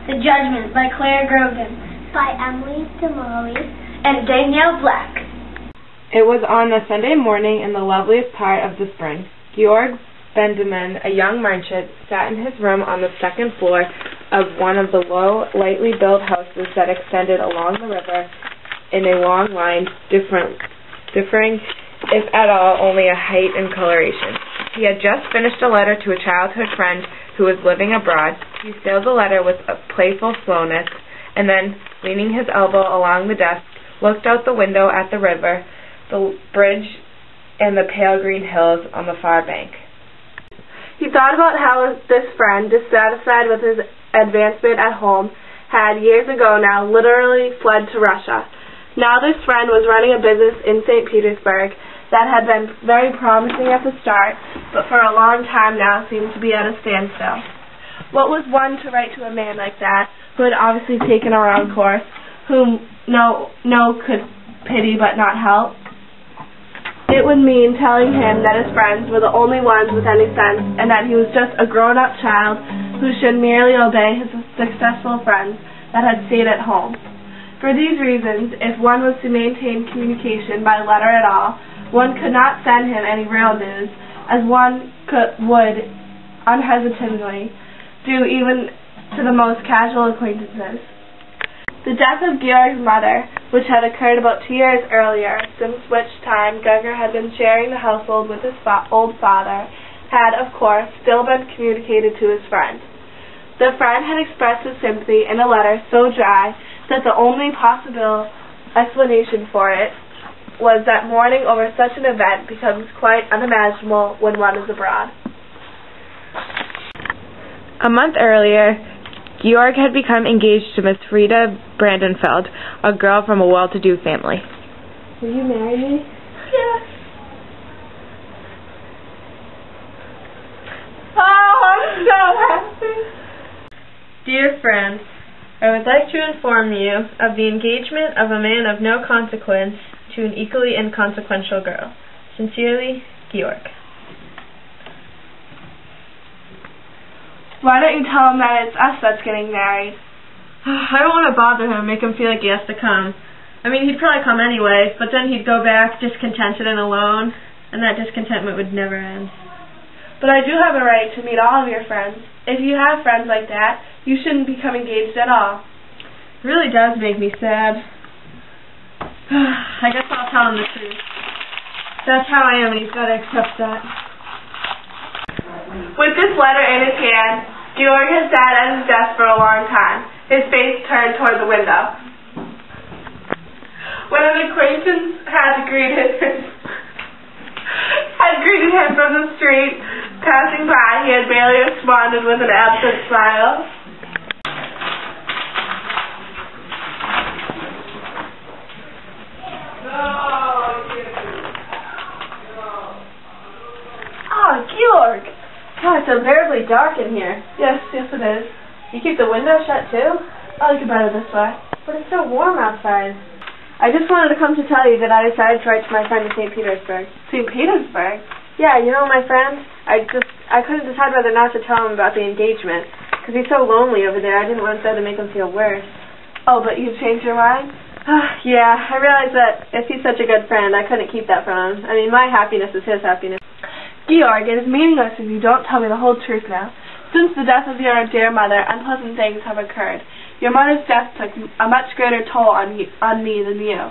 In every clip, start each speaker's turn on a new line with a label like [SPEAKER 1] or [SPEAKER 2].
[SPEAKER 1] The Judgment by Grogan.
[SPEAKER 2] By Damari.
[SPEAKER 1] And Danielle Black.
[SPEAKER 3] It was on a Sunday morning in the loveliest part of the spring. Georg Benjamin, a young merchant, sat in his room on the second floor of one of the low, lightly built houses that extended along the river in a long line, differing, if at all, only a height and coloration. He had just finished a letter to a childhood friend who was living abroad. He sealed the letter with a playful slowness, and then, leaning his elbow along the desk, looked out the window at the river, the bridge, and the pale green hills on the far bank.
[SPEAKER 4] He thought about how this friend, dissatisfied with his advancement at home, had years ago now literally fled to Russia. Now this friend was running a business in St. Petersburg that had been very promising at the start, but for a long time now seemed to be at a standstill. What was one to write to a man like that, who had obviously taken a wrong course, whom no could pity but not help? It would mean telling him that his friends were the only ones with any sense, and that he was just a grown-up child who should merely obey his successful friends that had stayed at home. For these reasons, if one was to maintain communication by letter at all, one could not send him any real news, as one would unhesitatingly do even to the most casual acquaintances. The death of Georg's mother, which had occurred about 2 years earlier, since which time Gregor had been sharing the household with his old father, had, of course, still been communicated to his friend. The friend had expressed his sympathy in a letter so dry that the only possible explanation for it was that mourning over such an event becomes quite unimaginable when one is abroad.
[SPEAKER 3] A month earlier, Georg had become engaged to Miss Frida Brandenfeld, a girl from a well-to-do family.
[SPEAKER 4] Will you marry me?
[SPEAKER 1] Yes.
[SPEAKER 4] Oh, I'm so happy.
[SPEAKER 5] Dear friend, I would like to inform you of the engagement of a man of no consequence to an equally inconsequential girl. Sincerely, Georg.
[SPEAKER 4] Why don't you tell him that it's us that's getting married?
[SPEAKER 5] I don't want to bother him, make him feel like he has to come. I mean, he'd probably come anyway, but then he'd go back discontented and alone, and that discontentment would never end.
[SPEAKER 4] But I do have a right to meet all of your friends. If you have friends like that, you shouldn't become engaged at all.
[SPEAKER 5] It really does make me sad. I guess I'll tell him the truth. That's how I am, and he's got to accept that.
[SPEAKER 4] With this letter in his hand, Georg had sat at his desk for a long time, his face turned toward the window. When an acquaintance had greeted him from the street, passing by, he had barely responded with an absent smile.
[SPEAKER 5] Oh, Georg! God, it's unbearably dark in here.
[SPEAKER 4] Yes, it is.
[SPEAKER 5] You keep the window shut, too?
[SPEAKER 4] I like it better this way.
[SPEAKER 5] But it's so warm outside. I just wanted to come to tell you that I decided to write to my friend in St. Petersburg.
[SPEAKER 4] St. Petersburg?
[SPEAKER 5] Yeah, you know my friend? I couldn't decide whether or not to tell him about the engagement, because he's so lonely over there. I didn't want that to make him feel worse.
[SPEAKER 4] Oh, but you changed your mind?
[SPEAKER 5] Yeah, I realized that if he's such a good friend, I couldn't keep that from him. I mean, my happiness is his happiness.
[SPEAKER 4] Georg, it is meaningless if you don't tell me the whole truth now. Since the death of your dear mother, unpleasant things have occurred. Your mother's death took a much greater toll on me than you.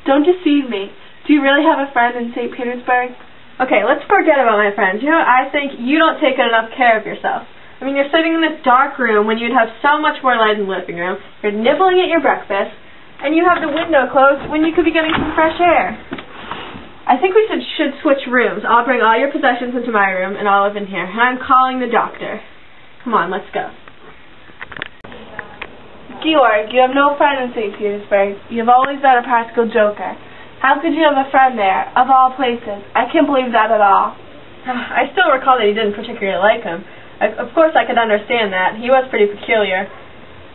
[SPEAKER 4] Don't deceive me. Do you really have a friend in St. Petersburg?
[SPEAKER 5] Okay, let's forget about my friends. You know, I think you don't take enough care of yourself. I mean, you're sitting in this dark room when you'd have so much more light in the living room. You're nibbling at your breakfast, and you have the window closed when you could be getting some fresh air. I think we should switch rooms. I'll bring all your possessions into my room, and I'll live in here. And I'm calling the doctor. Come on, let's go.
[SPEAKER 4] Georg, you have no friend in St. Petersburg. You've always been a practical joker. How could you have a friend there, of all places? I can't believe that at all.
[SPEAKER 5] I still recall that you didn't particularly like him. Of course I could understand that. He was pretty peculiar.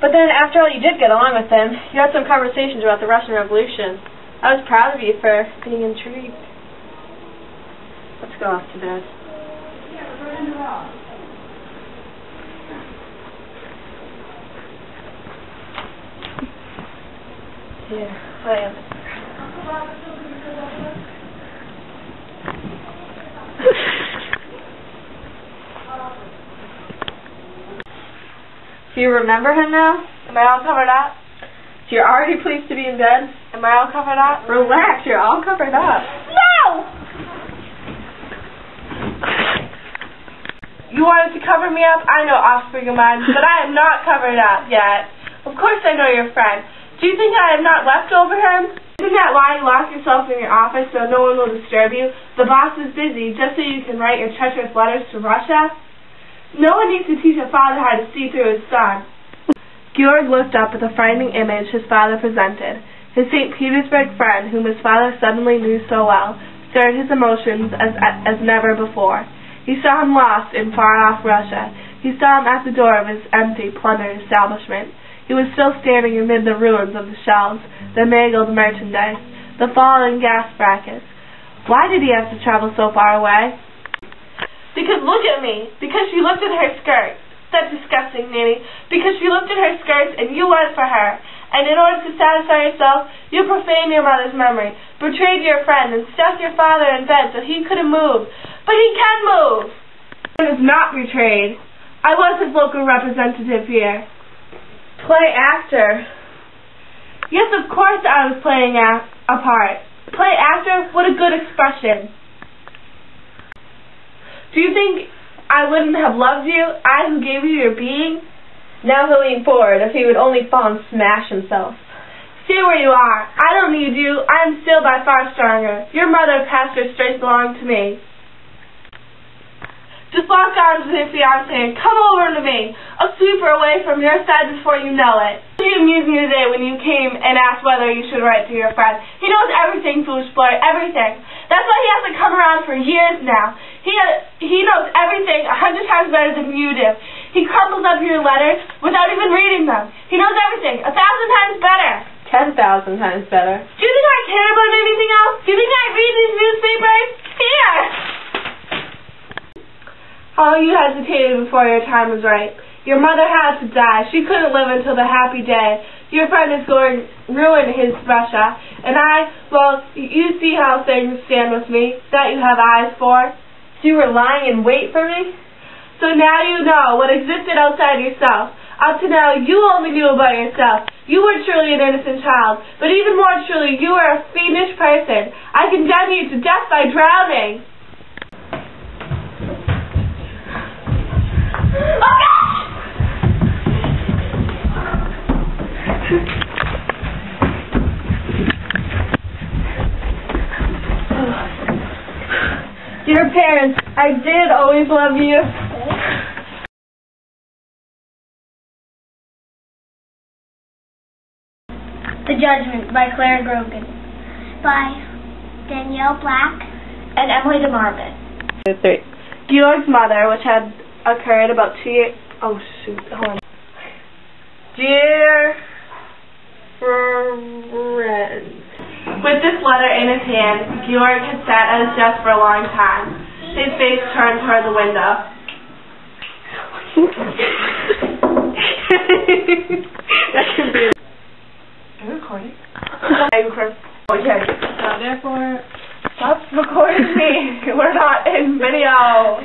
[SPEAKER 5] But then, after all, you did get along with him. You had some conversations about the Russian Revolution. I was proud of you for being intrigued. Let's go off to bed.
[SPEAKER 4] Yeah, I am.
[SPEAKER 5] Do you remember him now?
[SPEAKER 4] Am I all covered up?
[SPEAKER 5] So you're already pleased to be in bed?
[SPEAKER 4] Am I all covered up?
[SPEAKER 5] Relax, you're all covered up.
[SPEAKER 4] No! You wanted to cover me up? I know, offspring of mine, but I am not covered up yet. Of course I know your friend. Do you think I have not left over him? Isn't that why you lock yourself in your office so no one will disturb you? The boss is busy just so you can write your treacherous letters to Russia? No one needs to teach a father how to see through his son. Georg looked up at the frightening image his father presented. His St. Petersburg friend, whom his father suddenly knew so well, stirred his emotions as never before. He saw him lost in far-off Russia. He saw him at the door of his empty, plundered establishment. He was still standing amid the ruins of the shelves, the mangled merchandise, the fallen gas brackets. Why did he have to travel so far away? Because look at me. Because she looked at her skirt. That's disgusting, Nanny. Because she looked at her skirts and you went for her. And in order to satisfy yourself, you profaned your mother's memory, betrayed your friend, and stuck your father in bed so he couldn't move. But he can move! He was not betrayed. I was his local representative here.
[SPEAKER 5] Play actor.
[SPEAKER 4] Yes, of course I was playing a part. Play actor? What a good expression. Do you think I wouldn't have loved you? I who gave you your being?
[SPEAKER 5] Now he'll lean forward as he would only fall and smash himself.
[SPEAKER 4] Stay where you are. I don't need you. I am still by far stronger. Your mother passed her strength along to me. Just lock arms with your fiancé and come over to me. I'll sweep her away from your side before you know it. You amused me today when you came and asked whether you should write to your friend. He knows everything, foolish boy, everything. That's why he hasn't come around for years now. He knows everything 100 times better than you do. He crumbles up your letters without even reading them. He knows everything 1,000 times better.
[SPEAKER 5] 10,000 times better.
[SPEAKER 4] Do you think I care about anything else? Do you think I read these newspapers? Here! How you hesitated before your time was right. Your mother had to die. She couldn't live until the happy day. Your friend is going to ruin his Russia. And well, you see how things stand with me. That you have eyes for.
[SPEAKER 5] So you were lying in wait for me?
[SPEAKER 4] So now you know what existed outside yourself. Up to now, you only knew about yourself. You were truly an innocent child. But even more truly, you were a fiendish person. I condemn you to death by drowning.
[SPEAKER 5] Dear parents, I did always love you.
[SPEAKER 1] The Judgment by Grogan.
[SPEAKER 2] by Danielle Black
[SPEAKER 1] And Emily Damari.
[SPEAKER 3] 3.
[SPEAKER 4] Georg's mother, which had occurred about 2 years... Oh, shoot. Hold on. Dear friend. With this letter in his hand, Georg had sat at his desk for a long time, his face turned toward the window.
[SPEAKER 3] That could be...
[SPEAKER 4] Are you recording? I'm recording. Okay.
[SPEAKER 5] Therefore,
[SPEAKER 4] Stop recording me. We're not in video.